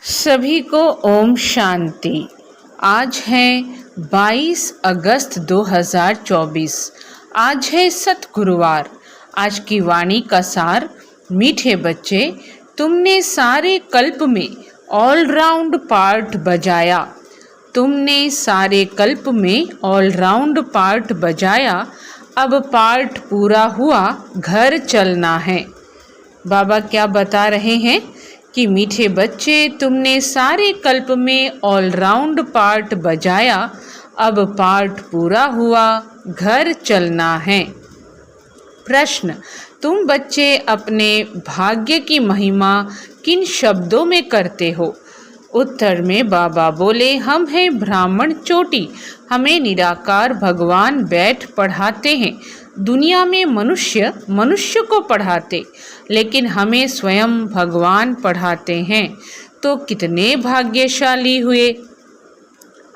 सभी को ओम शांति। आज है 22 अगस्त 2024। आज है सतगुरुवार। आज की वाणी का सार। मीठे बच्चे, तुमने सारे कल्प में ऑलराउंड पार्ट बजाया। तुमने सारे कल्प में ऑलराउंड पार्ट बजाया। अब पार्ट पूरा हुआ, घर चलना है। बाबा क्या बता रहे हैं कि मीठे बच्चे, तुमने सारे कल्प में ऑलराउंड पार्ट बजाया। अब पार्ट पूरा हुआ, घर चलना है। प्रश्न, तुम बच्चे अपने भाग्य की महिमा किन शब्दों में करते हो? उत्तर में बाबा बोले, हम हैं ब्राह्मण चोटी। हमें निराकार भगवान बैठ पढ़ाते हैं। दुनिया में मनुष्य मनुष्य को पढ़ाते, लेकिन हमें स्वयं भगवान पढ़ाते हैं। तो कितने भाग्यशाली हुए।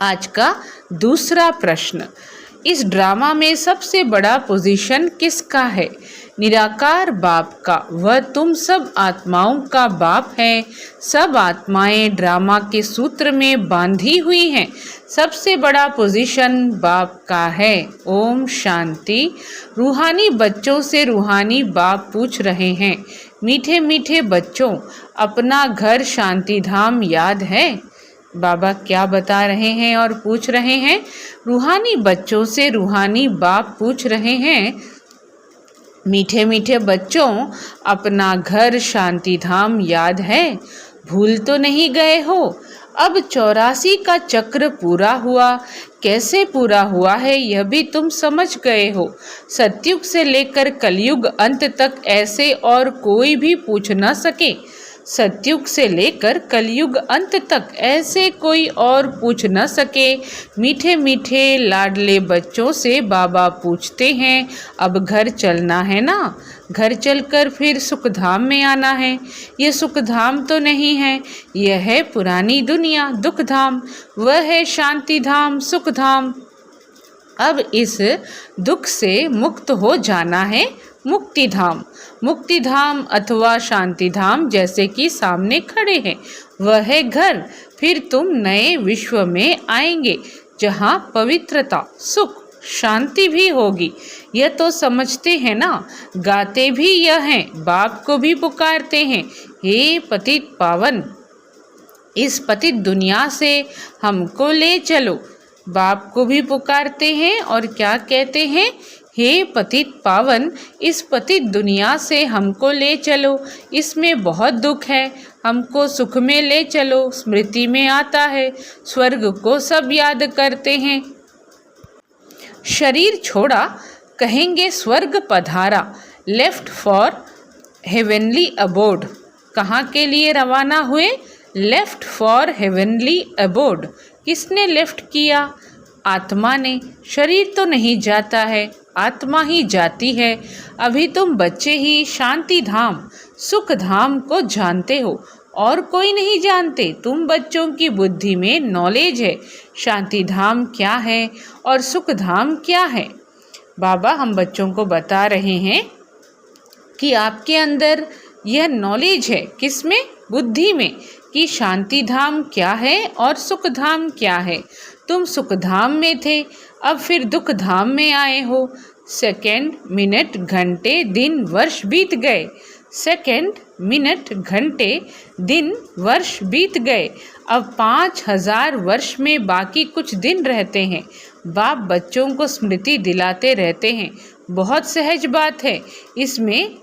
आज का दूसरा प्रश्न, इस ड्रामा में सबसे बड़ा पोजीशन किसका है? निराकार बाप का। वह तुम सब आत्माओं का बाप है। सब आत्माएं ड्रामा के सूत्र में बांधी हुई हैं। सबसे बड़ा पोजीशन बाप का है। ओम शांति। रूहानी बच्चों से रूहानी बाप पूछ रहे हैं, मीठे मीठे बच्चों, अपना घर शांति धाम याद है? बाबा क्या बता रहे हैं और पूछ रहे हैं? रूहानी बच्चों से रूहानी बाप पूछ रहे हैं, मीठे मीठे बच्चों, अपना घर शांति धाम याद है? भूल तो नहीं गए हो? अब 84 का चक्र पूरा हुआ। कैसे पूरा हुआ है यह भी तुम समझ गए हो। सतयुग से लेकर कलयुग अंत तक ऐसे और कोई भी पूछ न सके। सतयुग से लेकर कलयुग अंत तक ऐसे कोई और पूछ न सके। मीठे मीठे लाडले बच्चों से बाबा पूछते हैं, अब घर चलना है ना? घर चलकर फिर सुखधाम में आना है। ये सुखधाम तो नहीं है, यह है पुरानी दुनिया दुखधाम। वह है शांति धाम सुखधाम। अब इस दुख से मुक्त हो जाना है मुक्ति धाम। मुक्ति धाम अथवा शांति धाम जैसे कि सामने खड़े हैं, वह है घर। फिर तुम नए विश्व में आएंगे जहाँ पवित्रता सुख शांति भी होगी। यह तो समझते हैं ना? गाते भी यह हैं, बाप को भी पुकारते हैं, हे पतित पावन, इस पतित दुनिया से हमको ले चलो। बाप को भी पुकारते हैं और क्या कहते हैं? हे पतित पावन, इस पतित दुनिया से हमको ले चलो। इसमें बहुत दुख है, हमको सुख में ले चलो। स्मृति में आता है, स्वर्ग को सब याद करते हैं। शरीर छोड़ा, कहेंगे स्वर्ग पधारा। Left for heavenly abode. कहाँ के लिए रवाना हुए? Left for heavenly abode. किसने लेफ्ट किया? आत्मा ने। शरीर तो नहीं जाता है, आत्मा ही जाती है। अभी तुम बच्चे ही शांति धाम सुख धाम को जानते हो, और कोई नहीं जानते। तुम बच्चों की बुद्धि में नॉलेज है, शांति धाम क्या है और सुख धाम क्या है। बाबा हम बच्चों को बता रहे हैं कि आपके अंदर यह नॉलेज है। किसमें? बुद्धि में, कि शांति धाम क्या है और सुख धाम क्या है। तुम सुख धाम में थे, अब फिर दुख धाम में आए हो। सेकंड मिनट घंटे दिन वर्ष बीत गए। सेकंड मिनट घंटे दिन वर्ष बीत गए। अब 5000 वर्ष में बाकी कुछ दिन रहते हैं। बाप बच्चों को स्मृति दिलाते रहते हैं। बहुत सहज बात है, इसमें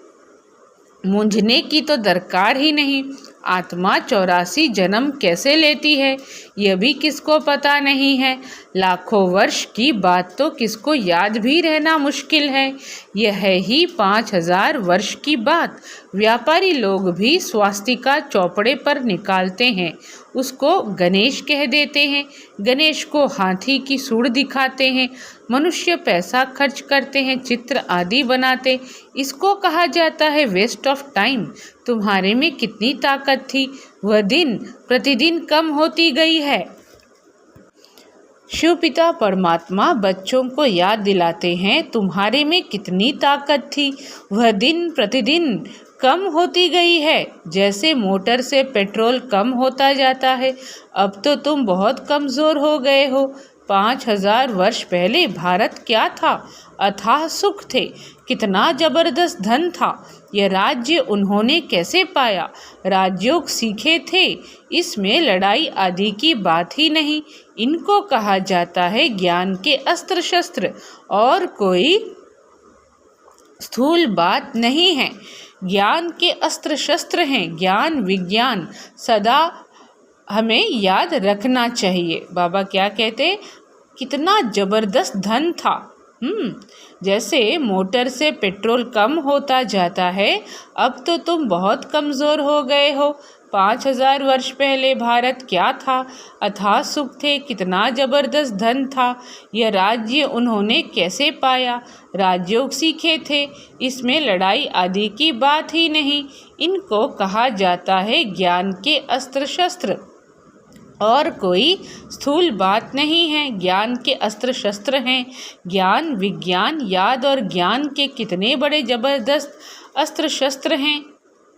मूंझने की तो दरकार ही नहीं। आत्मा 84 जन्म कैसे लेती है यह भी किसको पता नहीं है। लाखों वर्ष की बात तो किसको याद भी रहना मुश्किल है। यह है ही 5000 वर्ष की बात। व्यापारी लोग भी स्वास्तिका चौपड़े पर निकालते हैं, उसको गणेश कह देते हैं। गणेश को हाथी की सूंड दिखाते हैं। मनुष्य पैसा खर्च करते हैं, चित्र आदि बनाते। इसको कहा जाता है वेस्ट ऑफ टाइम। तुम्हारे में कितनी ताकत थी, वह दिन प्रतिदिन कम होती गई है। शिव पिता परमात्मा बच्चों को याद दिलाते हैं, तुम्हारे में कितनी ताकत थी, वह दिन प्रतिदिन कम होती गई है, जैसे मोटर से पेट्रोल कम होता जाता है। अब तो तुम बहुत कमज़ोर हो गए हो। 5000 वर्ष पहले भारत क्या था? अथाह सुख थे, कितना जबरदस्त धन था। यह राज्य उन्होंने कैसे पाया? राजयोग सीखे थे, इसमें लड़ाई आदि की बात ही नहीं। इनको कहा जाता है ज्ञान के अस्त्र शस्त्र, और कोई स्थूल बात नहीं है। ज्ञान के अस्त्र शस्त्र हैं, ज्ञान विज्ञान सदा हमें याद रखना चाहिए। बाबा क्या कहते? कितना जबरदस्त धन था। जैसे मोटर से पेट्रोल कम होता जाता है, अब तो तुम बहुत कमज़ोर हो गए हो। 5000 वर्ष पहले भारत क्या था? अथाह सुख थे, कितना जबरदस्त धन था। यह राज्य उन्होंने कैसे पाया? राजयोग सीखे थे, इसमें लड़ाई आदि की बात ही नहीं। इनको कहा जाता है ज्ञान के अस्त्र शस्त्र, और कोई स्थूल बात नहीं है। ज्ञान के अस्त्र शस्त्र हैं, ज्ञान विज्ञान याद और ज्ञान के कितने बड़े जबरदस्त अस्त्र शस्त्र हैं।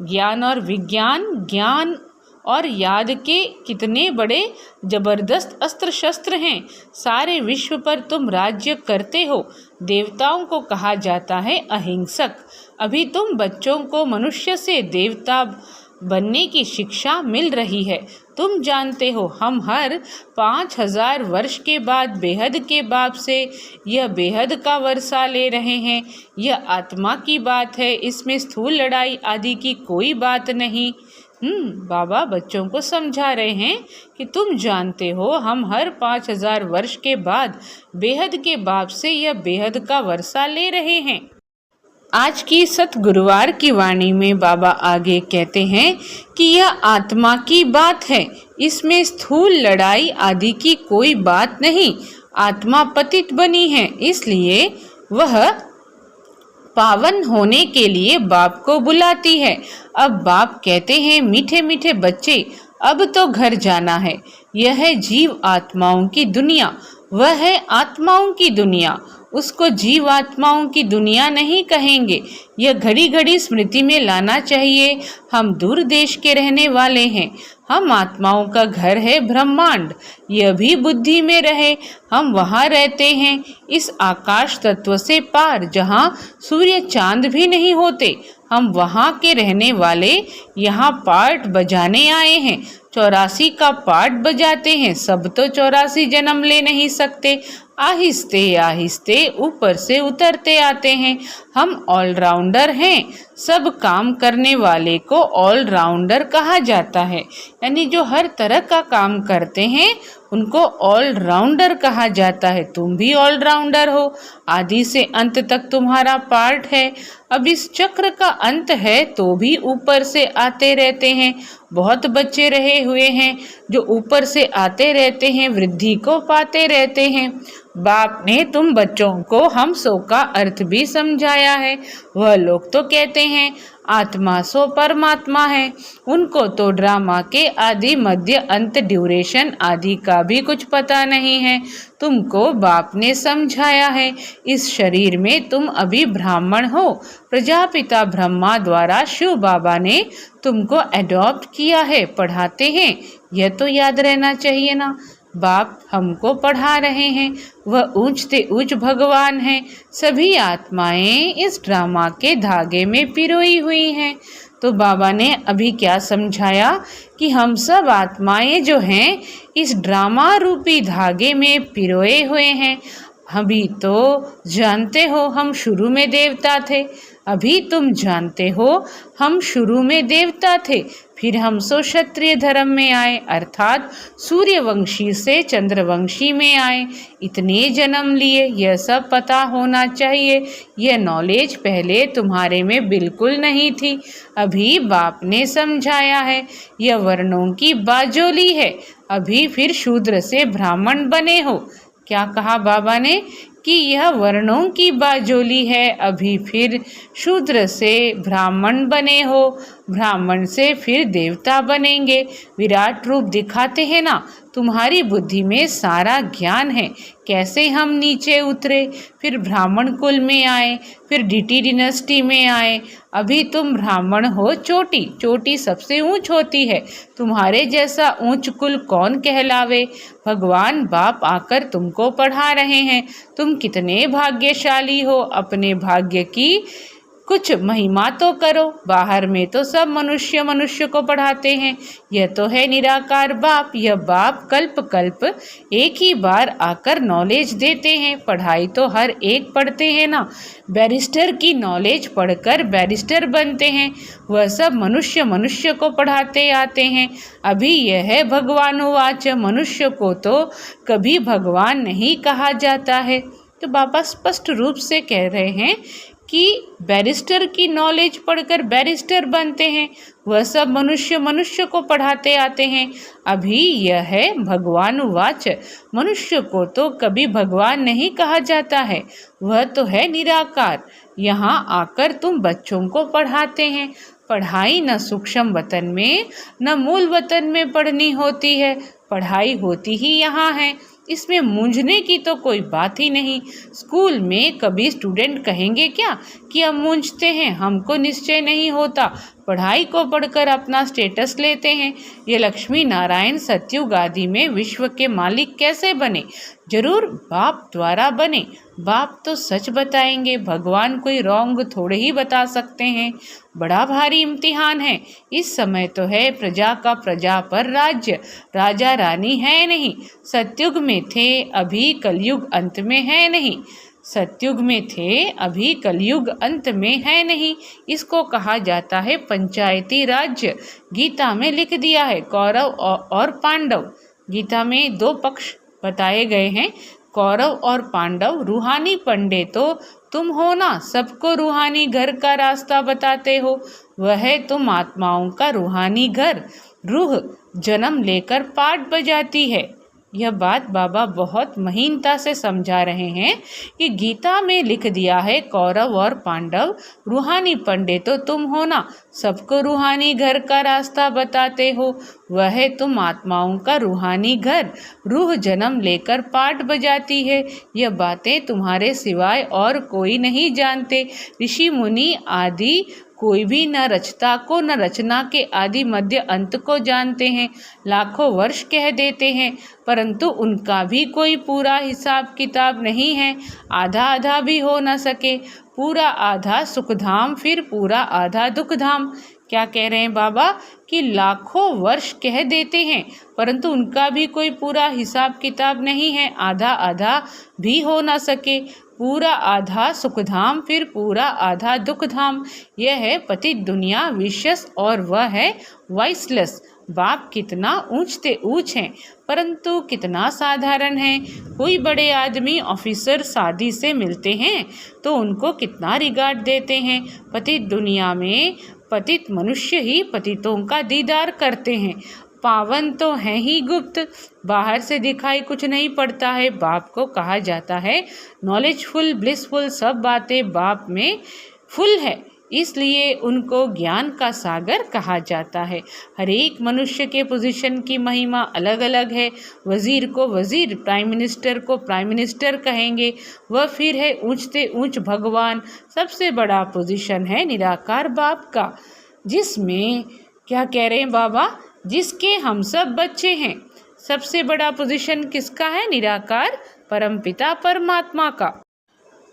ज्ञान और विज्ञान, ज्ञान और याद के कितने बड़े जबरदस्त अस्त्र शस्त्र हैं। सारे विश्व पर तुम राज्य करते हो। देवताओं को कहा जाता है अहिंसक। अभी तुम बच्चों को मनुष्य से देवता बनने की शिक्षा मिल रही है। तुम जानते हो हम हर 5000 वर्ष के बाद बेहद के बाप से यह बेहद का वर्षा ले रहे हैं। यह आत्मा की बात है, इसमें स्थूल लड़ाई आदि की कोई बात नहीं। बाबा बच्चों को समझा रहे हैं कि तुम जानते हो हम हर 5000 वर्ष के बाद बेहद के बाप से यह बेहद का वर्षा ले रहे हैं। आज की सतगुरुवार की वाणी में बाबा आगे कहते हैं कि यह आत्मा की बात है, इसमें स्थूल लड़ाई आदि की कोई बात नहीं। आत्मा पतित बनी है, इसलिए वह पावन होने के लिए बाप को बुलाती है। अब बाप कहते हैं मीठे मीठे बच्चे, अब तो घर जाना है। यह है जीव आत्माओं की दुनिया, वह है आत्माओं की दुनिया। उसको जीव आत्माओं की दुनिया नहीं कहेंगे। यह घड़ी घड़ी स्मृति में लाना चाहिए। हम दूर देश के रहने वाले हैं, हम आत्माओं का घर है ब्रह्मांड। यह भी बुद्धि में रहे, हम वहाँ रहते हैं, इस आकाश तत्व से पार, जहाँ सूर्य चांद भी नहीं होते। हम वहाँ के रहने वाले यहाँ पाठ बजाने आए हैं। 84 का पाठ बजाते हैं। सब तो 84 जन्म ले नहीं सकते, आहिस्ते आहिस्ते ऊपर से उतरते आते हैं। हम ऑलराउंडर हैं। सब काम करने वाले को ऑलराउंडर कहा जाता है, यानी जो हर तरह का काम करते हैं उनको ऑलराउंडर कहा जाता है। तुम भी ऑलराउंडर हो, आदि से अंत तक तुम्हारा पार्ट है। अब इस चक्र का अंत है तो भी ऊपर से आते रहते हैं। बहुत बच्चे रहे हुए हैं जो ऊपर से आते रहते हैं, वृद्धि को पाते रहते हैं। बाप ने तुम बच्चों को हम सो का अर्थ भी समझाया है। वह लोग तो कहते हैं आत्मा सो परमात्मा है, उनको तो ड्रामा के आदि मध्य अंत ड्यूरेशन आदि का भी कुछ पता नहीं है। तुमको बाप ने समझाया है। इस शरीर में तुम अभी ब्राह्मण हो। प्रजापिता ब्रह्मा द्वारा शिव बाबा ने तुमको एडॉप्ट किया है, पढ़ाते हैं। यह तो याद रहना चाहिए ना। बाप हमको पढ़ा रहे हैं, वह ऊंचते ऊंच भगवान हैं। सभी आत्माएं इस ड्रामा के धागे में पिरोई हुई हैं। तो बाबा ने अभी क्या समझाया कि हम सब आत्माएं जो हैं इस ड्रामा रूपी धागे में पिरोए हुए हैं। अभी तो जानते हो हम शुरू में देवता थे। अभी तुम जानते हो हम शुरू में देवता थे, फिर हम सो क्षत्रिय धर्म में आए, अर्थात सूर्यवंशी से चंद्रवंशी में आए। इतने जन्म लिए, यह सब पता होना चाहिए। यह नॉलेज पहले तुम्हारे में बिल्कुल नहीं थी। अभी बाप ने समझाया है। यह वर्णों की बाजोली है। अभी फिर शूद्र से ब्राह्मण बने हो। क्या कहा बाबा ने कि यह वर्णों की बाजोली है, अभी फिर शूद्र से ब्राह्मण बने हो। ब्राह्मण से फिर देवता बनेंगे। विराट रूप दिखाते हैं ना, तुम्हारी बुद्धि में सारा ज्ञान है। कैसे हम नीचे उतरे, फिर ब्राह्मण कुल में आए, फिर डीटी डिनेस्टी में आए। अभी तुम ब्राह्मण हो, चोटी चोटी सबसे ऊंच होती है। तुम्हारे जैसा ऊंच कुल कौन कहलावे। भगवान बाप आकर तुमको पढ़ा रहे हैं। तुम कितने भाग्यशाली हो। अपने भाग्य की कुछ महिमा तो करो। बाहर में तो सब मनुष्य मनुष्य को पढ़ाते हैं। यह तो है निराकार बाप। यह बाप कल्प कल्प एक ही बार आकर नॉलेज देते हैं। पढ़ाई तो हर एक पढ़ते हैं ना। बैरिस्टर की नॉलेज पढ़कर बैरिस्टर बनते हैं। वह सब मनुष्य मनुष्य को पढ़ाते आते हैं। अभी यह है भगवानुवाच। मनुष्य को तो कभी भगवान नहीं कहा जाता है। तो बाबा स्पष्ट रूप से कह रहे हैं कि बैरिस्टर की नॉलेज पढ़कर बैरिस्टर बनते हैं। वह सब मनुष्य मनुष्य को पढ़ाते आते हैं। अभी यह है भगवानुवाच। मनुष्य को तो कभी भगवान नहीं कहा जाता है। वह तो है निराकार। यहाँ आकर तुम बच्चों को पढ़ाते हैं। पढ़ाई न सूक्ष्म वतन में न मूल वतन में पढ़नी होती है। पढ़ाई होती ही यहाँ है। इसमें मूंझने की तो कोई बात ही नहीं। स्कूल में कभी स्टूडेंट कहेंगे क्या कि हम मूंझते हैं। हमको निश्चय नहीं होता। पढ़ाई को पढ़कर अपना स्टेटस लेते हैं। ये लक्ष्मी नारायण सतयुग आदि में विश्व के मालिक कैसे बने। जरूर बाप द्वारा बने। बाप तो सच बताएंगे। भगवान कोई रॉन्ग थोड़े ही बता सकते हैं। बड़ा भारी इम्तिहान है। इस समय तो है प्रजा का प्रजा पर राज्य। राजा रानी है नहीं। सतयुग में थे, अभी कलयुग अंत में है नहीं। सतयुग में थे, अभी कलयुग अंत में है नहीं। इसको कहा जाता है पंचायती राज्य। गीता में लिख दिया है कौरव और पांडव। गीता में दो पक्ष बताए गए हैं, कौरव और पांडव। रूहानी पंडे तो तुम हो ना, सबको रूहानी घर का रास्ता बताते हो। वह तुम आत्माओं का रूहानी घर। रूह जन्म लेकर पाठ बजाती है। यह बात बाबा बहुत महीनता से समझा रहे हैं कि गीता में लिख दिया है कौरव और पांडव। रूहानी पंडित तो तुम हो ना, सबको रूहानी घर का रास्ता बताते हो। वह तुम आत्माओं का रूहानी घर। रूह जन्म लेकर पाठ बजाती है। यह बातें तुम्हारे सिवाय और कोई नहीं जानते। ऋषि मुनि आदि कोई भी न रचता को न रचना के आदि मध्य अंत को जानते हैं। लाखों वर्ष कह देते हैं, परंतु उनका भी कोई पूरा हिसाब किताब नहीं है। आधा आधा भी हो न सके। पूरा आधा सुखधाम, फिर पूरा आधा दुखधाम। क्या कह रहे हैं बाबा कि लाखों वर्ष कह देते हैं, परंतु उनका भी कोई पूरा हिसाब किताब नहीं है। आधा आधा भी हो न सके। पूरा आधा सुखधाम, फिर पूरा आधा दुखधाम। यह है पतित दुनिया विशेष और वह है वाइसलेस। बाप कितना ऊंचते ऊंच हैं, परंतु कितना साधारण है। कोई बड़े आदमी ऑफिसर शादी से मिलते हैं तो उनको कितना रिगार्ड देते हैं। पतित दुनिया में पतित मनुष्य ही पतितों का दीदार करते हैं। पावन तो हैं ही गुप्त, बाहर से दिखाई कुछ नहीं पड़ता है। बाप को कहा जाता है नॉलेजफुल, ब्लिसफुल। सब बातें बाप में फुल है, इसलिए उनको ज्ञान का सागर कहा जाता है। हर एक मनुष्य के पोजीशन की महिमा अलग अलग है। वजीर को वजीर, प्राइम मिनिस्टर को प्राइम मिनिस्टर कहेंगे। वह फिर है ऊंचते ऊंच भगवान। सबसे बड़ा पोजीशन है निराकार बाप का, जिसमें क्या कह रहे हैं बाबा, जिसके हम सब बच्चे हैं। सबसे बड़ा पोजीशन किसका है? निराकार परमपिता परमात्मा का।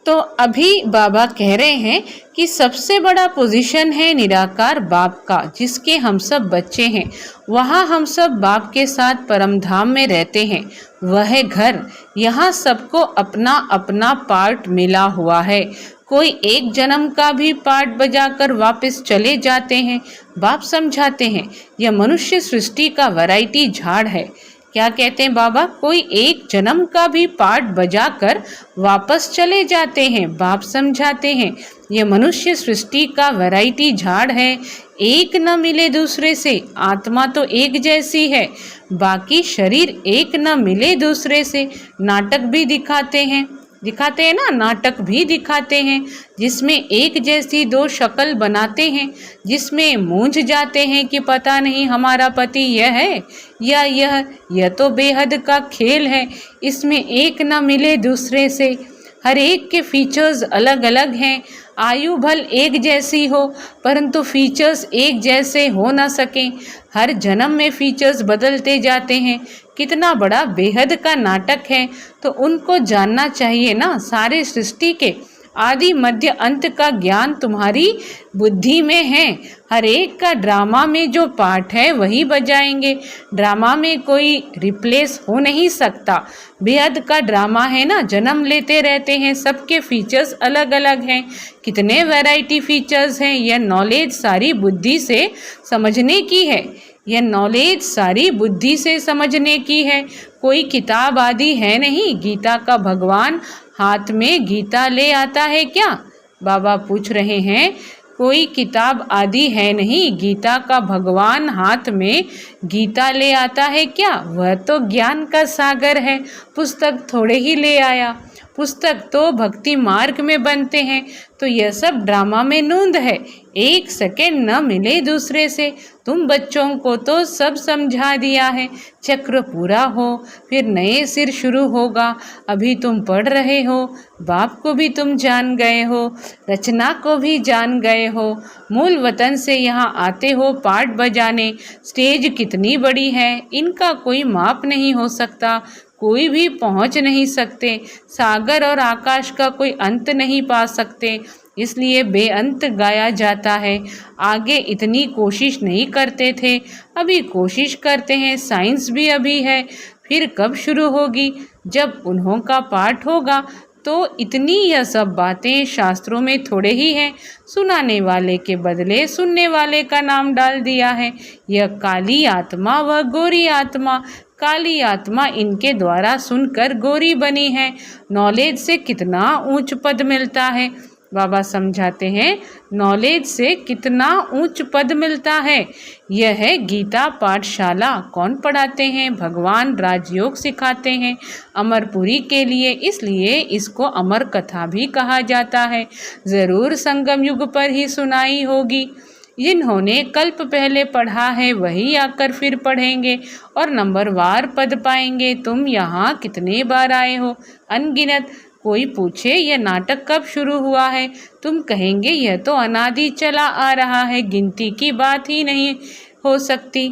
तो अभी बाबा कह रहे हैं कि सबसे बड़ा पोजीशन है निराकार बाप का, जिसके हम सब बच्चे हैं। वहाँ हम सब बाप के साथ परम धाम में रहते हैं। वह घर, यहाँ सबको अपना अपना पार्ट मिला हुआ है। कोई एक जन्म का भी पार्ट बजाकर वापस चले जाते हैं। बाप समझाते हैं यह मनुष्य सृष्टि का वैरायटी झाड़ है। क्या कहते हैं बाबा? कोई एक जन्म का भी पार्ट बजाकर वापस चले जाते हैं। बाप समझाते हैं यह मनुष्य सृष्टि का वैरायटी झाड़ है। एक न मिले दूसरे से। आत्मा तो एक जैसी है, बाकी शरीर एक न मिले दूसरे से। नाटक भी दिखाते हैं, दिखाते हैं ना, नाटक भी दिखाते हैं जिसमें एक जैसी दो शक्ल बनाते हैं, जिसमें मूंझ जाते हैं कि पता नहीं हमारा पति यह है या यह तो बेहद का खेल है। इसमें एक न मिले दूसरे से, हर एक के फीचर्स अलग अलग हैं। आयु भल एक जैसी हो परंतु फीचर्स एक जैसे हो ना सकें। हर जन्म में फीचर्स बदलते जाते हैं। कितना बड़ा बेहद का नाटक है, तो उनको जानना चाहिए ना। सारे सृष्टि के आदि मध्य अंत का ज्ञान तुम्हारी बुद्धि में है। हर एक का ड्रामा में जो पार्ट है वही बजाएंगे। ड्रामा में कोई रिप्लेस हो नहीं सकता। बेहद का ड्रामा है ना, जन्म लेते रहते हैं, सबके फीचर्स अलग अलग हैं। कितने वैरायटी फीचर्स हैं। यह नॉलेज सारी बुद्धि से समझने की है। यह नॉलेज सारी बुद्धि से समझने की है। कोई किताब आदि है नहीं। गीता का भगवान हाथ में गीता ले आता है क्या? बाबा पूछ रहे हैं। कोई किताब आदि है नहीं। गीता का भगवान हाथ में गीता ले आता है क्या? वह तो ज्ञान का सागर है। पुस्तक थोड़े ही ले आया। पुस्तक तो भक्ति मार्ग में बनते हैं। तो यह सब ड्रामा में नूंद है। एक सेकेंड न मिले दूसरे से। तुम बच्चों को तो सब समझा दिया है। चक्र पूरा हो फिर नए सिर शुरू होगा। अभी तुम पढ़ रहे हो। बाप को भी तुम जान गए हो, रचना को भी जान गए हो। मूल वतन से यहाँ आते हो पार्ट बजाने। स्टेज कितनी बड़ी है, इनका कोई माप नहीं हो सकता। कोई भी पहुंच नहीं सकते। सागर और आकाश का कोई अंत नहीं पा सकते, इसलिए बेअंत गाया जाता है। आगे इतनी कोशिश नहीं करते थे, अभी कोशिश करते हैं। साइंस भी अभी है, फिर कब शुरू होगी? जब उन्हों का पाठ होगा। तो इतनी यह सब बातें शास्त्रों में थोड़े ही हैं। सुनाने वाले के बदले सुनने वाले का नाम डाल दिया है। यह काली आत्मा व गोरी आत्मा। काली आत्मा इनके द्वारा सुनकर गोरी बनी है। नॉलेज से कितना ऊंच पद मिलता है। बाबा समझाते हैं, नॉलेज से कितना ऊंच पद मिलता है। यह है गीता पाठशाला। कौन पढ़ाते हैं? भगवान राजयोग सिखाते हैं अमरपुरी के लिए, इसलिए इसको अमर कथा भी कहा जाता है। ज़रूर संगम युग पर ही सुनाई होगी। जिन्होंने कल्प पहले पढ़ा है वही आकर फिर पढ़ेंगे और नंबरवार पद पाएंगे। तुम यहाँ कितने बार आए हो? अनगिनत। कोई पूछे यह नाटक कब शुरू हुआ है, तुम कहेंगे यह तो अनादि चला आ रहा है। गिनती की बात ही नहीं हो सकती।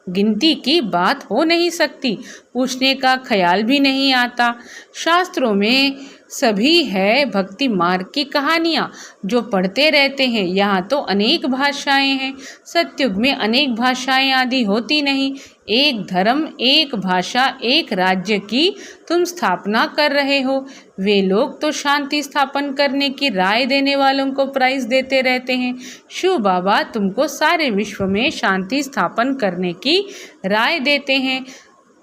गिनती की बात हो नहीं सकती। पूछने का ख्याल भी नहीं आता। शास्त्रों में सभी है भक्ति मार्ग की कहानियाँ जो पढ़ते रहते हैं। यहाँ तो अनेक भाषाएं हैं। सतयुग में अनेक भाषाएं आदि होती नहीं। एक धर्म, एक भाषा, एक राज्य की तुम स्थापना कर रहे हो। वे लोग तो शांति स्थापन करने की राय देने वालों को प्राइज देते रहते हैं। शिव बाबा तुमको सारे विश्व में शांति स्थापन करने की राय देते हैं।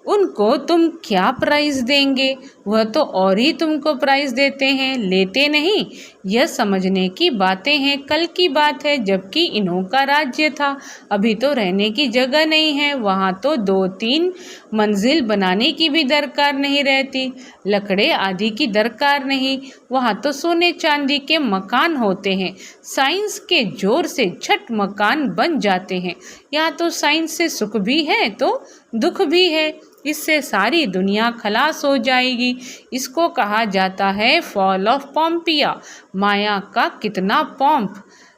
उनको तुम क्या प्राइज़ देंगे? वह तो और ही तुमको प्राइज़ देते हैं, लेते नहीं। यह समझने की बातें हैं। कल की बात है जबकि इन्हों का राज्य था। अभी तो रहने की जगह नहीं है। वहाँ तो 2-3 मंजिल बनाने की भी दरकार नहीं रहती, लकड़े आदि की दरकार नहीं। वहाँ तो सोने चांदी के मकान होते हैं। साइंस के जोर से झट मकान बन जाते हैं। यहाँ तो साइंस से सुख भी है तो दुख भी है। इससे सारी दुनिया खलास हो जाएगी। इसको कहा जाता है फॉल ऑफ पॉम्पिया। माया का कितना पॉम्प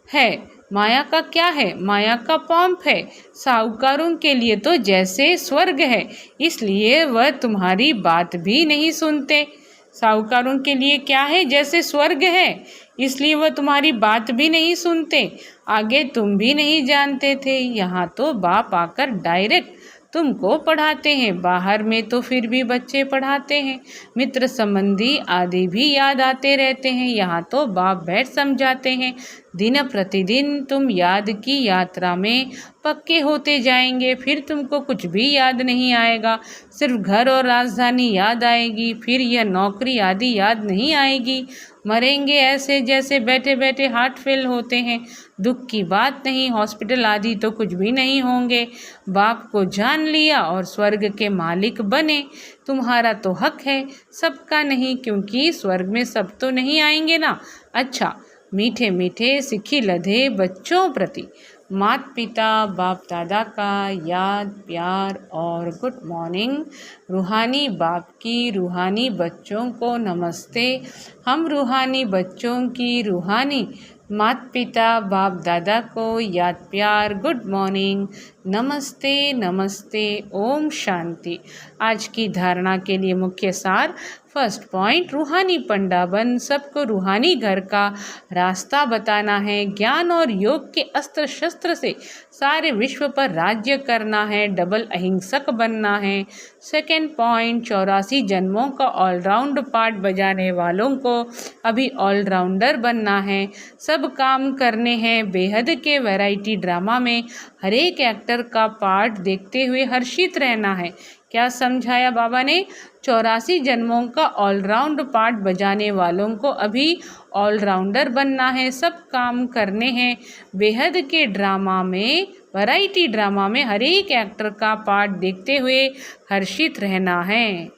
है। माया का क्या है? माया का पॉम्प है। साहूकारों के लिए तो जैसे स्वर्ग है, इसलिए वह तुम्हारी बात भी नहीं सुनते। साहूकारों के लिए क्या है? जैसे स्वर्ग है, इसलिए वह तुम्हारी बात भी नहीं सुनते। आगे तुम भी नहीं जानते थे। यहाँ तो बाप आकर डायरेक्ट तुमको पढ़ाते हैं। बाहर में तो फिर भी बच्चे पढ़ाते हैं, मित्र संबंधी आदि भी याद आते रहते हैं। यहाँ तो बाप बैठ समझाते हैं। दिन प्रतिदिन तुम याद की यात्रा में पक्के होते जाएंगे। फिर तुमको कुछ भी याद नहीं आएगा, सिर्फ घर और राजधानी याद आएगी। फिर यह नौकरी आदि याद नहीं आएगी। मरेंगे ऐसे जैसे बैठे बैठे हार्ट फेल होते हैं। दुख की बात नहीं, हॉस्पिटल आदि तो कुछ भी नहीं होंगे। बाप को जान लिया और स्वर्ग के मालिक बने। तुम्हारा तो हक है, सबका नहीं, क्योंकि स्वर्ग में सब तो नहीं आएंगे ना। अच्छा, मीठे मीठे सिक्खी लधे बच्चों प्रति माता पिता बाप दादा का याद प्यार और गुड मॉर्निंग। रूहानी बाप की रूहानी बच्चों को नमस्ते। हम रूहानी बच्चों की रूहानी माता पिता बाप दादा को याद प्यार गुड मॉर्निंग नमस्ते नमस्ते। ओम शांति। आज की धारणा के लिए मुख्य सार। फर्स्ट पॉइंट, रूहानी पंडा बन सबको रूहानी घर का रास्ता बताना है। ज्ञान और योग के अस्त्र शस्त्र से सारे विश्व पर राज्य करना है। डबल अहिंसक बनना है। सेकेंड पॉइंट, 84 जन्मों का ऑलराउंड पार्ट बजाने वालों को अभी ऑलराउंडर बनना है। सब काम करने हैं। बेहद के वैरायटी ड्रामा में हर एक एक्टर का पार्ट देखते हुए हर्षित रहना है। क्या समझाया बाबा ने? 84 जन्मों का ऑलराउंड पार्ट बजाने वालों को अभी ऑलराउंडर बनना है। सब काम करने हैं। बेहद के ड्रामा में वैरायटी ड्रामा में हर एक एक्टर का पार्ट देखते हुए हर्षित रहना है।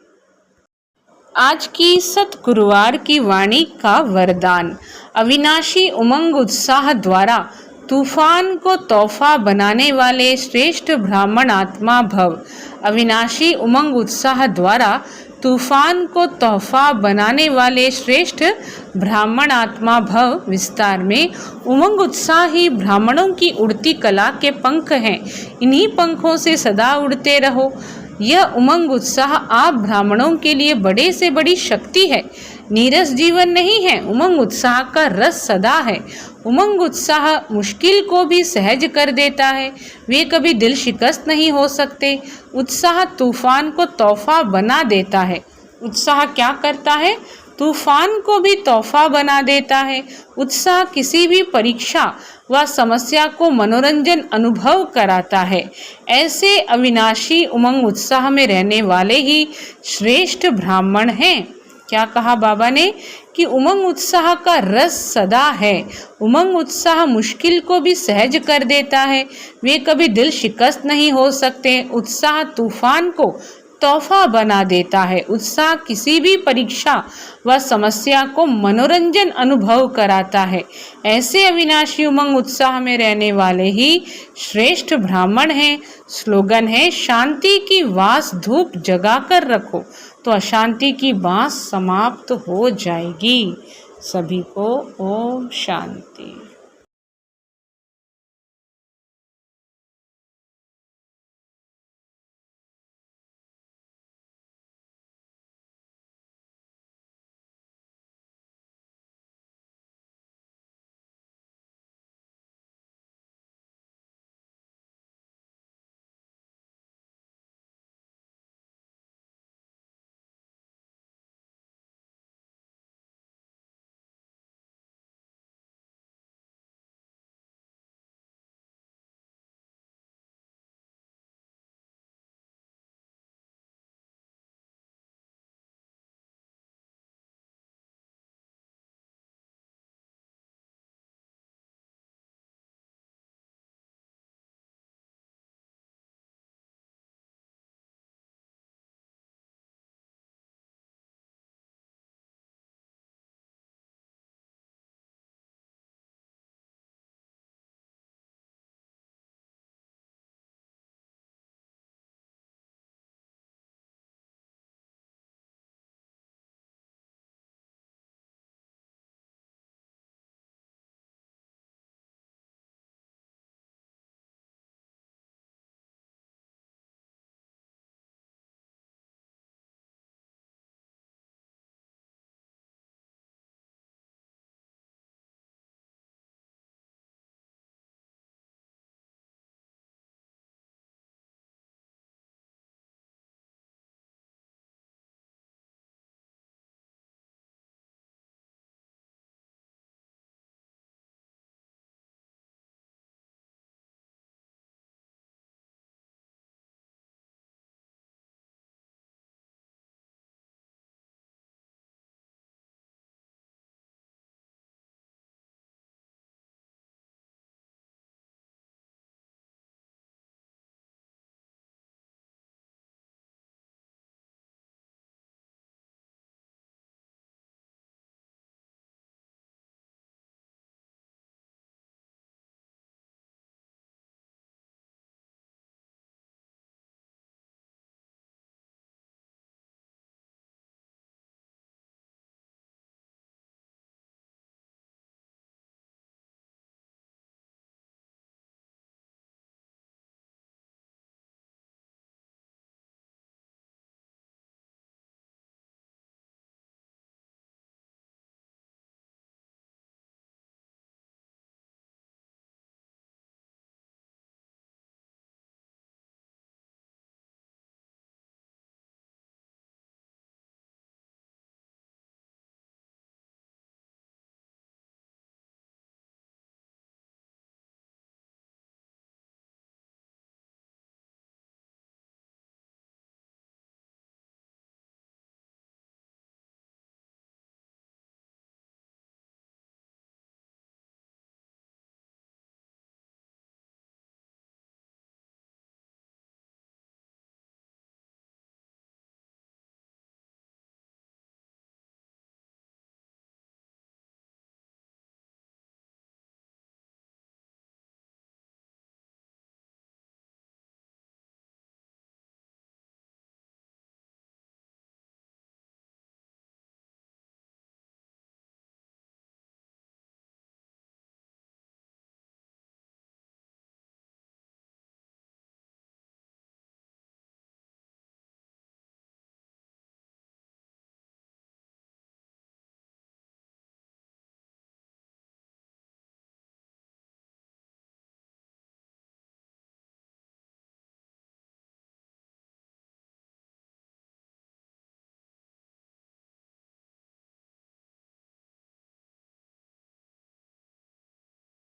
आज की सतगुरुवार की वाणी का वरदान। अविनाशी उमंग उत्साह द्वारा तूफान को तोहफा बनाने वाले श्रेष्ठ ब्राह्मण आत्मा भव। अविनाशी उमंग उत्साह द्वारा तूफान को तोहफा बनाने वाले श्रेष्ठ ब्राह्मण आत्मा भव। विस्तार में, उमंग उत्साह ही ब्राह्मणों की उड़ती कला के पंख हैं। इन्हीं पंखों से सदा उड़ते रहो। यह उमंग उत्साह आप ब्राह्मणों के लिए बड़े से बड़ी शक्ति है। नीरस जीवन नहीं है। उमंग उत्साह का रस सदा है। उमंग उत्साह मुश्किल को भी सहज कर देता है। वे कभी दिल शिकस्त नहीं हो सकते। उत्साह तूफान को तोहफा बना देता है। उत्साह क्या करता है? तूफान को भी तोहफा बना देता है। उत्साह किसी भी परीक्षा व समस्या को मनोरंजन अनुभव कराता है। ऐसे अविनाशी उमंग उत्साह में रहने वाले ही श्रेष्ठ ब्राह्मण हैं। क्या कहा बाबा ने? कि उमंग उत्साह का रस सदा है। उमंग उत्साह मुश्किल को भी सहज कर देता है। वे कभी दिल शिकस्त नहीं हो सकते। उत्साह तूफान को तोहफा बना देता है। उत्साह किसी भी परीक्षा व समस्या को मनोरंजन अनुभव कराता है। ऐसे अविनाशी उमंग उत्साह में रहने वाले ही श्रेष्ठ ब्राह्मण हैं। स्लोगन है, शांति की वास धूप जगा कर रखो तो अशांति की बांस समाप्त हो जाएगी। सभी को ओम शांति।